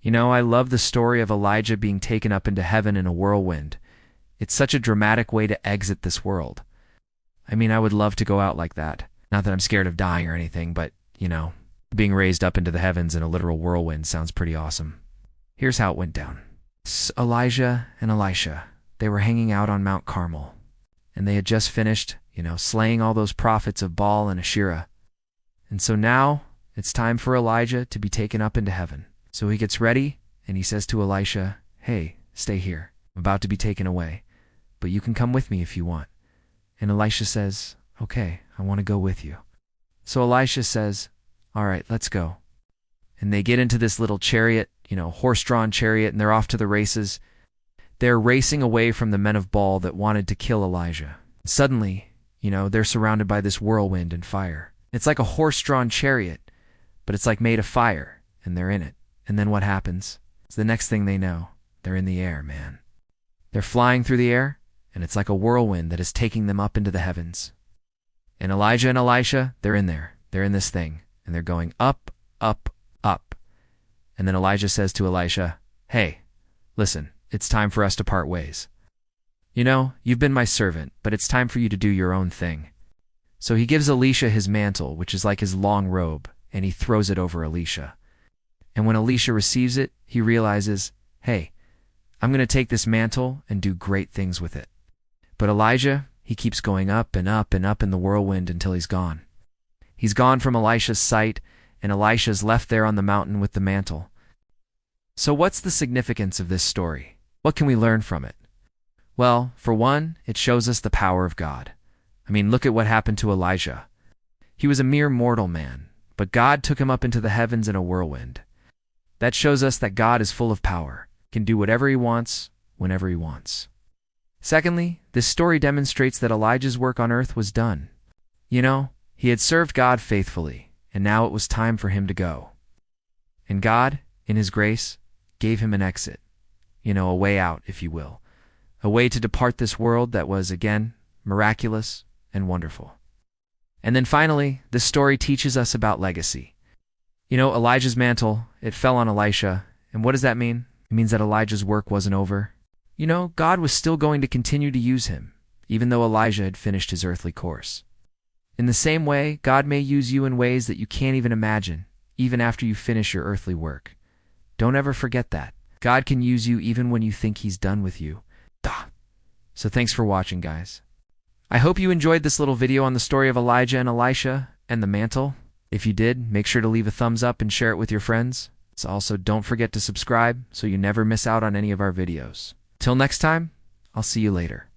I love the story of Elijah being taken up into heaven in a whirlwind. It's such a dramatic way to exit this world. I would love to go out like that. Not that I'm scared of dying or anything, but, being raised up into the heavens in a literal whirlwind sounds pretty awesome. Here's how it went down. Elijah and Elisha, they were hanging out on Mount Carmel, and they had just finished, slaying all those prophets of Baal and Asherah. And so now it's time for Elijah to be taken up into heaven. So he gets ready, and he says to Elisha, "Hey, stay here. I'm about to be taken away, but you can come with me if you want." And Elisha says, "Okay, I want to go with you." So Elisha says, "All right, let's go." And they get into this little chariot, horse-drawn chariot, and they're off to the races. They're racing away from the men of Baal that wanted to kill Elijah. Suddenly, they're surrounded by this whirlwind and fire. It's like a horse-drawn chariot, but it's like made of fire, and they're in it. And then what happens? It's the next thing they know, they're in the air, man. They're flying through the air, and it's like a whirlwind that is taking them up into the heavens. And Elijah and Elisha, they're in there. They're in this thing, and they're going up, up, up. And then Elijah says to Elisha, "Hey, listen, it's time for us to part ways. You've been my servant, but it's time for you to do your own thing." So he gives Elisha his mantle, which is like his long robe, and he throws it over Elisha. And when Elisha receives it, he realizes, "Hey, I'm going to take this mantle and do great things with it." But Elijah, he keeps going up and up and up in the whirlwind until he's gone. He's gone from Elisha's sight, and Elisha's left there on the mountain with the mantle. So what's the significance of this story? What can we learn from it? Well, for one, it shows us the power of God. Look at what happened to Elijah. He was a mere mortal man, but God took him up into the heavens in a whirlwind. That shows us that God is full of power, can do whatever he wants, whenever he wants. Secondly, this story demonstrates that Elijah's work on earth was done. He had served God faithfully, and now it was time for him to go. And God, in his grace, gave him an exit, a way out, if you will, a way to depart this world that was, again, miraculous and wonderful. And then finally, this story teaches us about legacy. Elijah's mantle, it fell on Elisha, and what does that mean? It means that Elijah's work wasn't over. God was still going to continue to use him, even though Elijah had finished his earthly course. In the same way, God may use you in ways that you can't even imagine, even after you finish your earthly work. Don't ever forget that. God can use you even when you think he's done with you. So thanks for watching, guys. I hope you enjoyed this little video on the story of Elijah and Elisha and the mantle. If you did, make sure to leave a thumbs up and share it with your friends. So also, don't forget to subscribe so you never miss out on any of our videos. Till next time, I'll see you later.